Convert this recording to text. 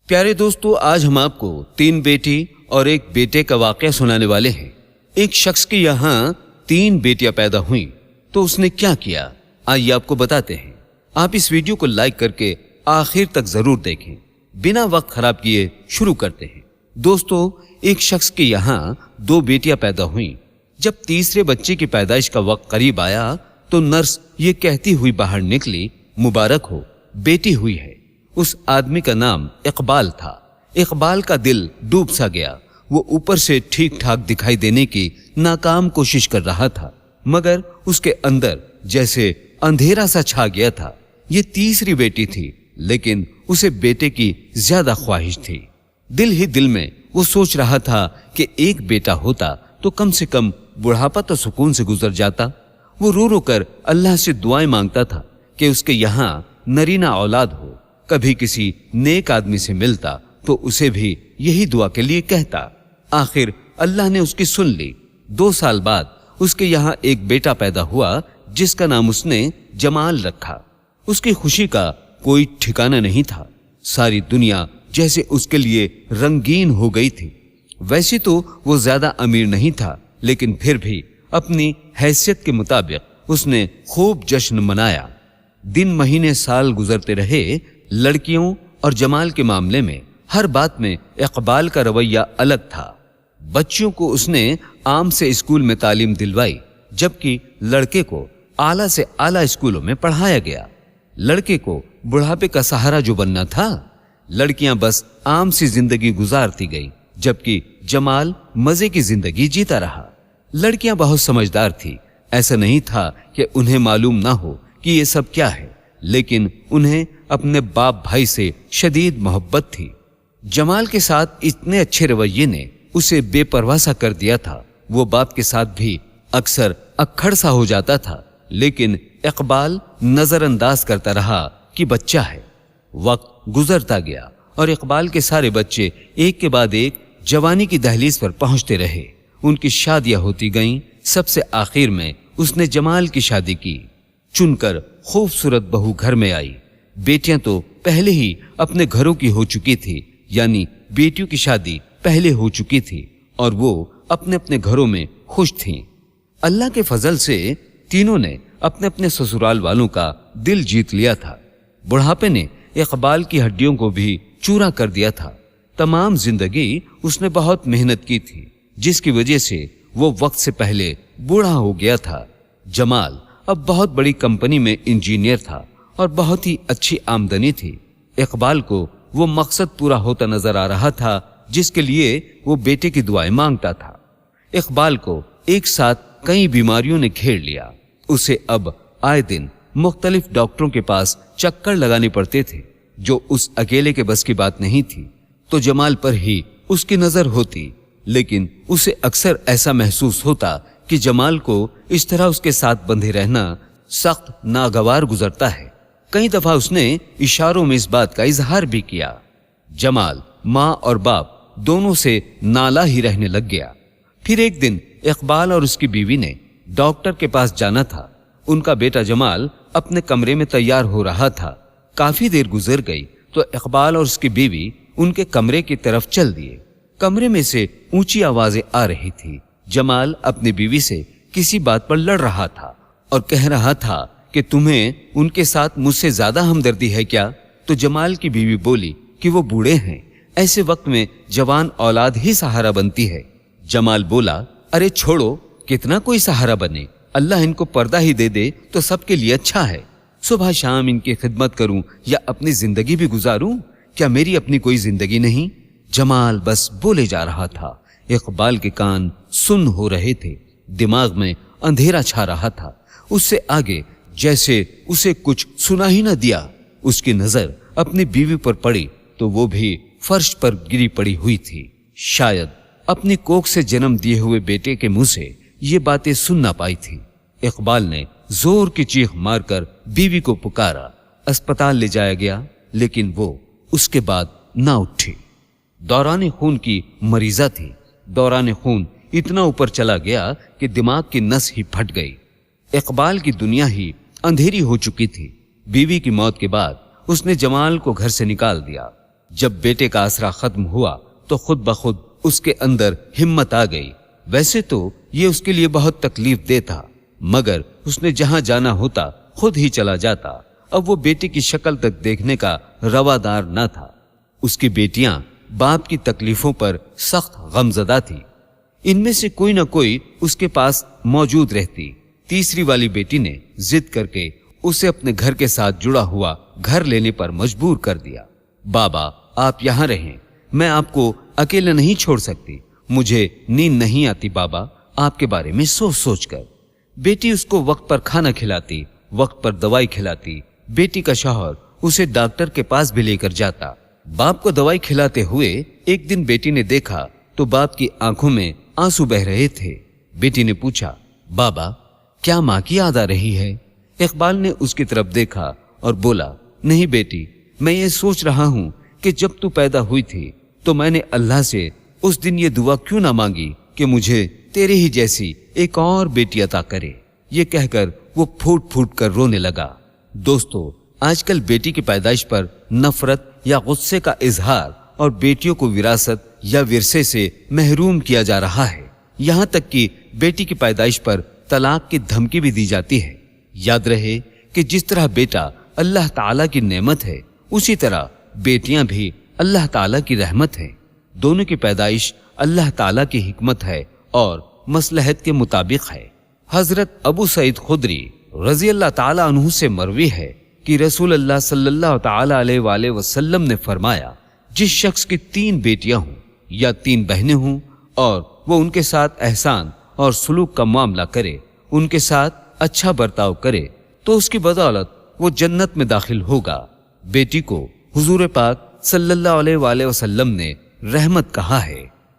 प्यारे दोस्तों, आज हम आपको 3 बेटी और 1 बेटे का वाकया सुनाने वाले हैं। एक शख्स के यहाँ 3 बेटियां पैदा हुईं, तो उसने क्या किया, आइए आपको बताते हैं। आप इस वीडियो को लाइक करके आखिर तक जरूर देखें। बिना वक्त खराब किए शुरू करते हैं। दोस्तों, एक शख्स के यहाँ 2 बेटियां पैदा हुईं। जब तीसरे बच्चे की पैदाइश का वक्त करीब आया तो नर्स ये कहती हुई बाहर निकली, मुबारक हो, बेटी हुई है। उस आदमी का नाम इकबाल था। इकबाल का दिल डूब सा गया। वो ऊपर से ठीक ठाक दिखाई देने की नाकाम कोशिश कर रहा था, मगर उसके अंदर जैसे अंधेरा सा छा गया था। ये तीसरी बेटी थी, लेकिन उसे बेटे की ज्यादा ख्वाहिश थी। दिल ही दिल में वो सोच रहा था कि एक बेटा होता तो कम से कम बुढ़ापा तो सुकून से गुजर जाता। वो रो रो कर अल्लाह से दुआएं मांगता था कि उसके यहाँ नरीना औलाद हो। कभी किसी नेक आदमी से मिलता तो उसे भी यही दुआ के लिए कहता। आखिर अल्लाह ने उसकी सुन ली। 2 साल बाद उसके यहाँ एक बेटा पैदा हुआ, जिसका नाम उसने जमाल रखा। उसकी खुशी का कोई ठिकाना नहीं था। सारी दुनिया जैसे उसके लिए रंगीन हो गई थी। वैसे तो वो ज्यादा अमीर नहीं था, लेकिन फिर भी अपनी हैसियत के मुताबिक उसने खूब जश्न मनाया। दिन महीने साल गुजरते रहे। लड़कियों और जमाल के मामले में हर बात में इकबाल का रवैया अलग था। बच्चियों को उसने आम से स्कूल में तालीम दिलवाई, जबकि लड़के को आला से आला स्कूलों में पढ़ाया गया। लड़के को बुढ़ापे का सहारा जो बनना था, लड़कियां बस आम सी जिंदगी गुजारती गई, जबकि जमाल मजे की जिंदगी जीता रहा। लड़कियां बहुत समझदार थी। ऐसा नहीं था कि उन्हें मालूम ना हो कि ये सब क्या है, लेकिन उन्हें अपने बाप भाई से शदीद मोहब्बत थी। जमाल के साथ इतने अच्छे रवैये ने उसे बेपरवाह सा कर दिया था। वो बाप के साथ भी अक्सर अक्खड़ सा हो जाता था, लेकिन इकबाल नजरअंदाज करता रहा कि बच्चा है। वक्त गुजरता गया और इकबाल के सारे बच्चे एक के बाद एक जवानी की दहलीज पर पहुंचते रहे। उनकी शादियां होती गईं। सबसे आखिर में उसने जमाल की शादी की। चुनकर खूबसूरत बहू घर में आई। बेटियां तो पहले ही अपने घरों की हो चुकी थी, यानी बेटियों की शादी पहले हो चुकी थी और वो अपने अपने घरों में खुश थीं। अल्लाह के फजल से तीनों ने अपने अपने ससुराल वालों का दिल जीत लिया था। बुढ़ापे ने इकबाल की हड्डियों को भी चूरा कर दिया था। तमाम जिंदगी उसने बहुत मेहनत की थी, जिसकी वजह से वो वक्त से पहले बूढ़ा हो गया था। जमाल अब बहुत बड़ी कंपनी में इंजीनियर था और बहुत ही अच्छी आमदनी थी। इकबाल को वो मकसद पूरा होता नजर आ रहा था जिसके लिए वो बेटे की दुआएं मांगता था। इकबाल को एक साथ कई बीमारियों ने घेर लिया। उसे अब आए दिन मुख्तलिफ डॉक्टरों के पास चक्कर लगाने पड़ते थे, जो उस अकेले के बस की बात नहीं थी। तो जमाल पर ही उसकी नजर होती, लेकिन उसे अक्सर ऐसा महसूस होता कि जमाल को इस तरह उसके साथ बंधे रहना सख्त नागवार गुजरता है। कई दफा उसने इशारों में इस बात का इजहार भी किया। जमाल माँ और बाप दोनों से नाला ही रहने लग गया। फिर एक दिन इकबाल और उसकी बीवी ने डॉक्टर के पास जाना था। उनका बेटा जमाल अपने कमरे में तैयार हो रहा था। काफी देर गुजर गई तो इकबाल और उसकी बीवी उनके कमरे की तरफ चल दिए। कमरे में से ऊंची आवाजें आ रही थी। जमाल अपनी बीवी से किसी बात पर लड़ रहा था और कह रहा था कि तुम्हें उनके साथ मुझसे ज्यादा हमदर्दी है क्या? तो जमाल की बीवी बोली कि वो बूढ़े हैं, ऐसे वक्त में जवान औलाद ही सहारा बनती है। जमाल बोला, अरे छोड़ो, कितना कोई सहारा बने, अल्लाह इनको पर्दा ही दे दे तो सबके लिए अच्छा है। सुबह शाम इनकी खिदमत करूं या अपनी जिंदगी भी गुजारूं, क्या मेरी अपनी कोई जिंदगी नहीं? जमाल बस बोले जा रहा था। इकबाल के कान सुन्न हो रहे थे। दिमाग में अंधेरा छा रहा था। उससे आगे जैसे उसे कुछ सुना ही न दिया। उसकी नजर अपनी बीवी पर पड़ी तो वो भी फर्श पर गिरी पड़ी हुई थी। शायद अपनी कोख से जन्म दिए हुए बेटे के मुंह से ये बातें सुन ना पाई थी। इकबाल ने जोर की चीख मारकर बीवी को पुकारा। अस्पताल ले जाया गया, लेकिन वो उसके बाद ना उठी। दौरान खून की मरीजा थी। दौरान खून इतना ऊपर चला गया कि दिमाग की नस ही फट गई। इकबाल की दुनिया ही अंधेरी हो चुकी थी। बीवी की मौत के बाद उसने जमाल को घर से निकाल दिया। जब बेटे का आसरा खत्म हुआ तो खुद बखुद उसके अंदर हिम्मत आ गई। वैसे तो ये उसके लिए बहुत तकलीफ दे था, मगर उसने जहां जाना होता खुद ही चला जाता। अब वो बेटे की शक्ल तक देखने का रवादार न था। उसकी बेटियां बाप की तकलीफों पर सख्त गमजदा थी। इनमें से कोई ना कोई उसके पास मौजूद रहती। तीसरी वाली बेटी ने जिद करके उसे अपने घर के साथ जुड़ा हुआ घर लेने पर मजबूर कर दिया। बाबा, आप यहां रहें, मैं आपको अकेले नहीं छोड़ सकती। मुझे नींद नहीं आती बाबा, आपके बारे में सोच सोच कर। बेटी उसको वक्त पर खाना खिलाती, वक्त पर दवाई खिलाती। बेटी का शौहर उसे डॉक्टर के पास भी लेकर जाता। बाप को दवाई खिलाते हुए एक दिन बेटी ने देखा तो बाप की आंखों में आंसू बह रहे थे। बेटी ने पूछा, बाबा क्या माँ की याद आ रही है? इकबाल ने उसकी तरफ देखा और बोला, नहीं बेटी, मैं ये सोच रहा हूं कि जब तू पैदा हुई थी तो मैंने अल्लाह से उस दिन ये दुआ क्यों ना मांगी कि मुझे तेरे ही जैसी एक और बेटी अता करे। ये कहकर वो फूट फूट कर रोने लगा। दोस्तों, आजकल बेटी की पैदाइश पर नफरत या गुस्से का इजहार और बेटियों को विरासत या विरसे से महरूम किया जा रहा है। यहाँ तक कि बेटी की पैदाइश पर तलाक की धमकी भी दी जाती है। याद रहे कि जिस तरह बेटा अल्लाह ताला की नेमत है, उसी तरह बेटियां भी अल्लाह ताला की रहमत है। दोनों की पैदाइश अल्लाह ताला की हिकमत है और मसलहत के मुताबिक है। हजरत अबू सईद खुदरी रजी अल्लाह ताला अन्हु से मरवी है कि रसूल अल्लाह सल्लल्लाहु ताला अलैहि वसल्लम ने फरमाया, जिस शख्स की 3 बेटियां हों या 3 बहनें हों और वो उनके साथ एहसान और सुलूक का मामला करे, उनके साथ अच्छा बर्ताव करे, तो उसकी बदौलत वो जन्नत में दाखिल होगा। बेटी को हुजूर पाक सल्लल्लाहु अलैहि वसल्लम ने रहमत कहा है।